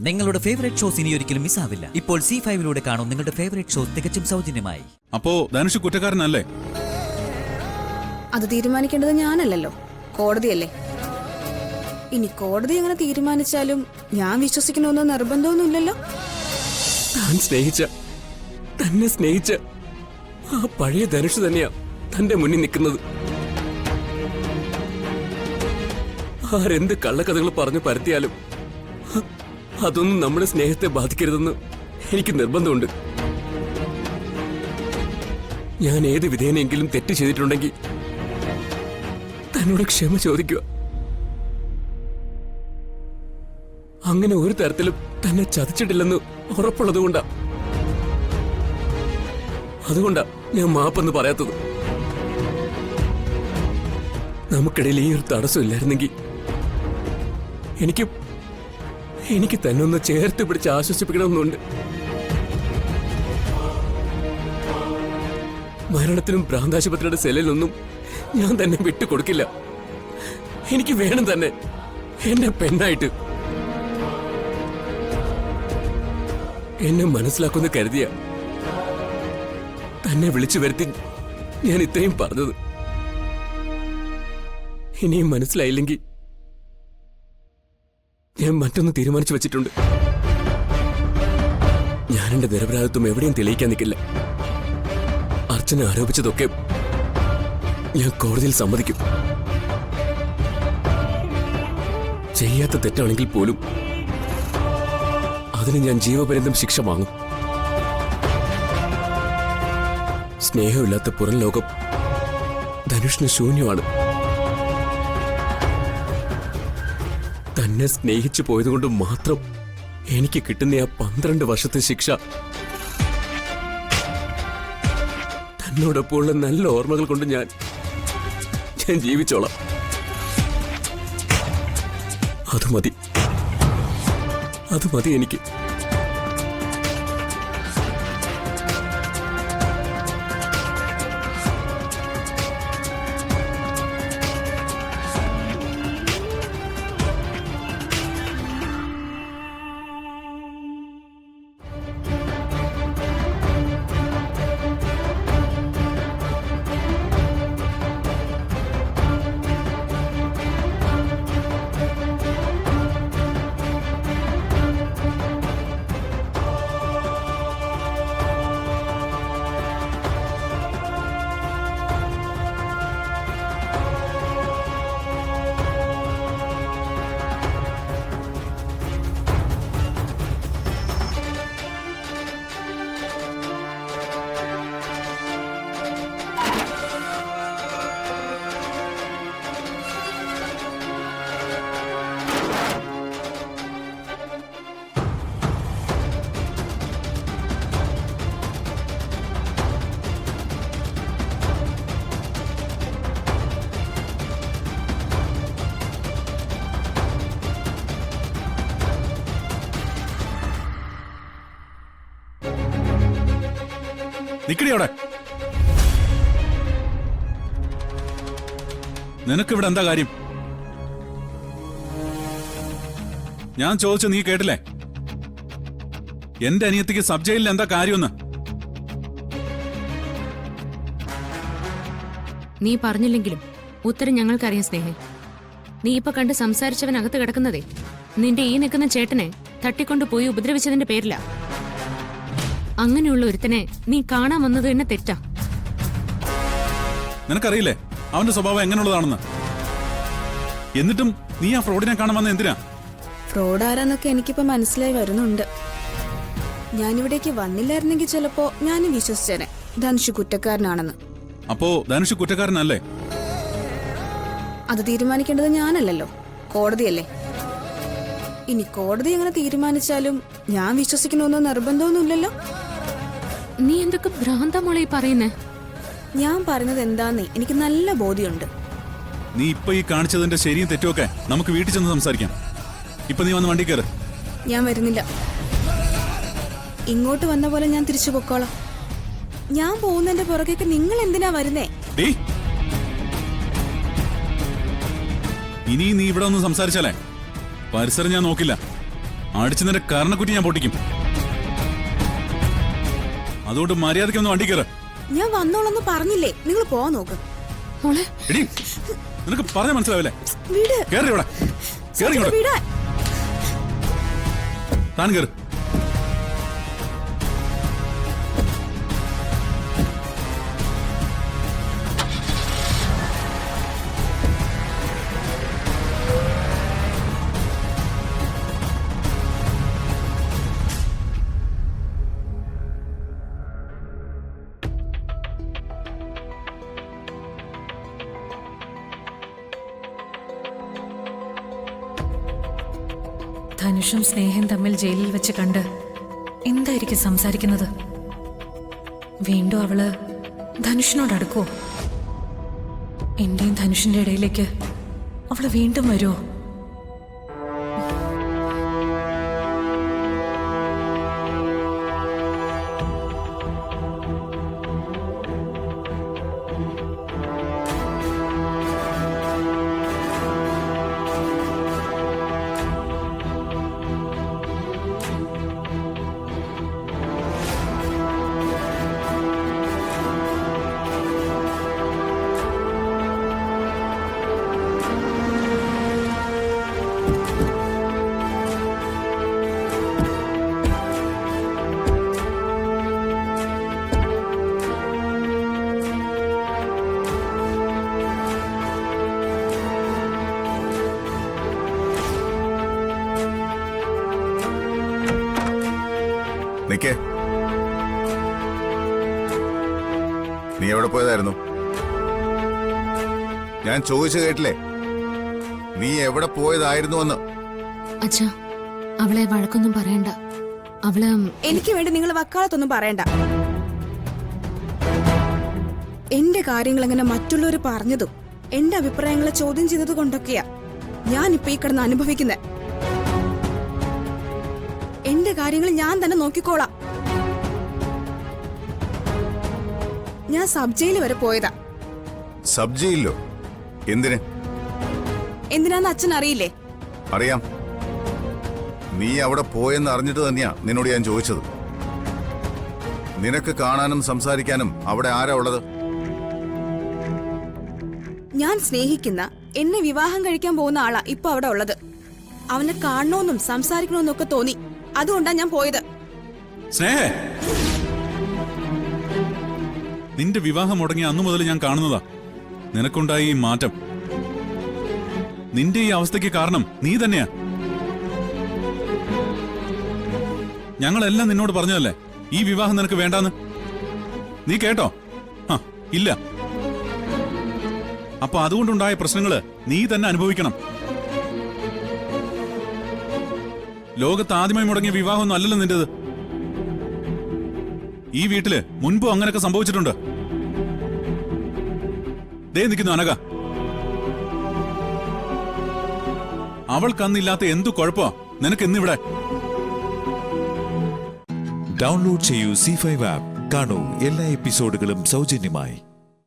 നിങ്ങളുടെ favourite shows ഇനി ഒരിക്കലും മിസ്സാവില്ല. ഇപ്പോൾ C5 കാണും നിങ്ങളുടെ ഫേവറേറ്റ് ഷോസ് തികച്ചും സൗജന്യമായി. അപ്പോ ധനുഷ് കുറ്റക്കാരനല്ലേ? അത് തീരുമാനിക്കേണ്ടത് ഞാനല്ലല്ലോ, കോടതിയല്ലേ. ഇനി കോടതി എങ്ങനെ തീരുമാനിച്ചാലും ഞാൻ വിശ്വസിക്കണമെന്നോ നിർബന്ധമൊന്നുമില്ലല്ലോ. തന്നെ സ്നേഹിച്ച ആ പഴയ ധനുഷ് തന്നെയാ തന്റെ മുന്നിൽ നിൽക്കുന്നത്. ആരെന്ത് കള്ളക്കഥകൾ പറഞ്ഞു പരത്തിയാലും അതൊന്നും നമ്മുടെ സ്നേഹത്തെ ബാധിക്കരുതെന്ന് എനിക്ക് നിർബന്ധമുണ്ട്. ഞാൻ ഏത് വിധേനെങ്കിലും തെറ്റ് ചെയ്തിട്ടുണ്ടെങ്കിൽ തന്നോട് ക്ഷമ ചോദിക്കുക. അങ്ങനെ ഒരു തരത്തിലും തന്നെ ചതിച്ചിട്ടില്ലെന്ന് ഉറപ്പുള്ളതുകൊണ്ടാ ഞാൻ മാപ്പെന്ന് പറയാത്തത്. നമുക്കിടയിൽ ഈ ഒരു തടസ്സമില്ലായിരുന്നെങ്കിൽ എനിക്ക് തന്നെ ഒന്ന് ചേർത്ത് പിടിച്ച് ആശ്വസിപ്പിക്കണമെന്നുണ്ട്. മരണത്തിനും ഭ്രാന്താശുപത്രിയുടെ സെല്ലിലൊന്നും ഞാൻ തന്നെ വിട്ടുകൊടുക്കില്ല. എനിക്ക് വേണം തന്നെ എന്നെ പെണ്ണായിട്ട്. എന്നെ മനസ്സിലാക്കുന്ന കരുതിയ തന്നെ വിളിച്ചു വരുത്തി ഞാൻ ഇത്രയും പറഞ്ഞത്. ഇനിയും മനസ്സിലായില്ലെങ്കിൽ ഞാൻ മറ്റൊന്ന് തീരുമാനിച്ചു വെച്ചിട്ടുണ്ട്. ഞാൻ എന്റെ നിരപരാധിത്വം എവിടെയും തെളിയിക്കാൻ നിൽക്കില്ല. അർച്ചന ആരോപിച്ചതൊക്കെ ഞാൻ കോടതിയിൽ സമ്മതിക്കും. ചെയ്യാത്ത തെറ്റാണെങ്കിൽ പോലും അതിന് ഞാൻ ജീവപര്യന്തം ശിക്ഷ വാങ്ങും. സ്നേഹമില്ലാത്ത പുറം ലോകം ധനുഷിന് ശൂന്യമാണ്. തന്നെ സ്നേഹിച്ചു പോയതുകൊണ്ട് മാത്രം എനിക്ക് കിട്ടുന്ന ആ 12 വർഷത്തെ ശിക്ഷ തന്നോടൊപ്പമുള്ള നല്ല ഓർമ്മകൾ കൊണ്ട് ഞാൻ ജീവിച്ചോളാം. അത് മതി എനിക്ക്. നിക്കടിയോടെ. നിനക്കിവിടെ എന്താ കാര്യം? ഞാൻ ചോദിച്ചു നീ കേട്ടില്ലേ? എന്റെ അനിയത്തിക്ക് സബ് ജയിലിൽ എന്താ കാര്യമെന്ന്? നീ പറഞ്ഞില്ലെങ്കിലും ഉത്തരം ഞങ്ങൾക്കറിയാം സ്നേഹം. നീ ഇപ്പൊ കണ്ട് സംസാരിച്ചവനകത്ത് കിടക്കുന്നതേ നിന്റെ ഈ നിൽക്കുന്ന ചേട്ടനെ തട്ടിക്കൊണ്ടുപോയി ഉപദ്രവിച്ചതിന്റെ പേരിലാ. അങ്ങനെയുള്ള ഒരുത്തനെ നീ കാണാൻ വന്നത് തന്നെ തെറ്റാ. നിനക്കറിയില്ലേ അവന്റെ സ്വഭാവം എങ്ങനെയുള്ളതാണെന്ന്? എന്നിട്ടും നീ ആ ഫ്രോഡിനെ കാണാൻ വന്ന എന്തിനാ? ഫ്രോഡ് ആരാന്നൊക്കെ എനിക്കിപ്പോ മനസ്സിലായി വരുന്നുണ്ട്. ഞാനിവിടേക്ക് വന്നില്ലായിരുന്നെങ്കിൽ ചിലപ്പോ ഞാനും വിശ്വസിച്ചേനെ ധനുഷ് കുറ്റക്കാരനാണെന്ന്. അപ്പോ ധനുഷ് കുറ്റക്കാരനല്ലേ? അത് തീരുമാനിക്കേണ്ടത് ഞാനല്ലല്ലോ, കോടതിയല്ലേ. ഇനി കോടതി എങ്ങനെ തീരുമാനിച്ചാലും ഞാൻ വിശ്വസിക്കണമെന്നോ നിർബന്ധമൊന്നുമില്ലല്ലോ. നീ എന്തൊക്കെ ഭ്രാന്തമോളെ പറയുന്നേ? ഞാൻ പറയുന്നത് എന്താന്നേ എനിക്ക് നല്ല ബോധ്യമുണ്ട്. നീ ഇപ്പൊ ഈ കാണിച്ചതിന്റെ ശരിയും തെറ്റുമൊക്കെ നമുക്ക് വീട്ടിൽ ചെന്ന് സംസാരിക്കാം. ഇപ്പൊ നീ വന്ന് വണ്ടി കയറ്. ഞാൻ വരുന്നില്ല. ഇങ്ങോട്ട് വന്ന പോലെ ഞാൻ തിരിച്ചു പൊക്കോളാം. ഞാൻ പോകുന്നതിന്റെ പുറകേക്ക് നിങ്ങൾ എന്തിനാ വരുന്നേ? ഇനി നീ ഇവിടെ ഒന്ന് സംസാരിച്ചാലേ പരിസരം ഞാൻ നോക്കില്ല. അടിച്ചു നിന്റെ കരണക്കുറ്റി ഞാൻ പൊട്ടിക്കും. അതുകൊണ്ട് മര്യാദയ്ക്കൊന്ന് വണ്ടി കയറ. ഞാൻ വന്നോളന്ന് പറഞ്ഞില്ലേ? നിങ്ങൾ പോവാൻ നോക്ക്. മോളെ എടി, നിനക്ക് പറഞ്ഞ മനസ്സിലാവില്ലേ? വീട് കേറി ഇവിടെ, കേറി ഇങ്ങോട്ട്. വീടാ. താൻ കേറ്. ധനുഷും സ്നേഹം തമ്മിൽ ജയിലിൽ വെച്ച് കണ്ട് എന്തായിരിക്കും സംസാരിക്കുന്നത്? വീണ്ടും അവള് ധനുഷിനോട് അടുക്കുവോ? എന്റെയും ധനുഷിന്റെ ഇടയിലേക്ക് അവള് വീണ്ടും വരുമോ? നിക്കേ, നീ എവിടെ പോയതായിരുന്നു? ഞാൻ ചോദിച്ചു കേട്ടില്ലേ? നീ എവിടെ പോയതായിരുന്നുവെന്ന്. അച്ഛാ, അവളെ വഴക്കൊന്നും പറയണ്ട. അവള് എനിക്ക് വേണ്ടി നിങ്ങൾ വക്കാലത്തൊന്നും പറയണ്ട. എന്റെ കാര്യങ്ങൾ എങ്ങനെ മറ്റുള്ളവർ പറഞ്ഞതും എന്റെ അഭിപ്രായങ്ങളെ ചോദ്യം ചെയ്തത് കൊണ്ടൊക്കെയാ ഞാനിപ്പോ ഈ കിടന്ന് അനുഭവിക്കുന്നത്. എന്റെ കാര്യങ്ങൾ ഞാൻ തന്നെ നോക്കിക്കോളാം. ഞാൻ സബ് ജയിൽ വരെ പോയതാ. സബ് ജയിലിലോ? എന്തിന്? എന്തിനാന്ന് അച്ഛൻ അറിയില്ലേ? അറിയാം. നീ അവിടെ പോയെന്ന് അറിഞ്ഞിട്ട് തന്നെയാ നിന്നോട് ഞാൻ ചോദിച്ചത്. നിനക്ക് കാണാനും സംസാരിക്കാനും അവിടെ ആരാ ഉള്ളത്? ഞാൻ സ്നേഹിക്കുന്ന, എന്നെ വിവാഹം കഴിക്കാൻ പോകുന്ന ആളാ ഇപ്പൊ അവിടെ ഉള്ളത്. അവനെ കാണണമെന്നും സംസാരിക്കണമെന്നും ഒക്കെ തോന്നി. അതുകൊണ്ടാ ഞാൻ പോയത്. സ്നേഹേ, നിന്റെ വിവാഹം മുടങ്ങിയ അന്നു മുതൽ ഞാൻ കാണുന്നതാ നിനക്കുണ്ടായി ഈ മാറ്റം. നിന്റെ ഈ അവസ്ഥയ്ക്ക് കാരണം നീ തന്നെയാ. ഞങ്ങളെല്ലാം നിന്നോട് പറഞ്ഞതല്ലേ ഈ വിവാഹം നിനക്ക് വേണ്ടാന്ന്. നീ കേട്ടോ? ഇല്ല. അപ്പൊ അതുകൊണ്ടുണ്ടായ പ്രശ്നങ്ങള് നീ തന്നെ അനുഭവിക്കണം. ലോകത്ത് ആദ്യമായി മുടങ്ങിയ വിവാഹമൊന്നും അല്ലല്ലോ നിന്റേത്. ഈ വീട്ടില് മുൻപും അങ്ങനെയൊക്കെ സംഭവിച്ചിട്ടുണ്ട്. ദേ നിൽക്കുന്നു അനഘ. അവൾക്കന്നില്ലാത്ത എന്തു കുഴപ്പമാ നിനക്ക് ഇന്നിവിടെ? ഡൗൺലോഡ് ചെയ്യൂ C5 ആപ്പ്. കാണൂ എല്ലാ എപ്പിസോഡുകളും സൗജന്യമായി.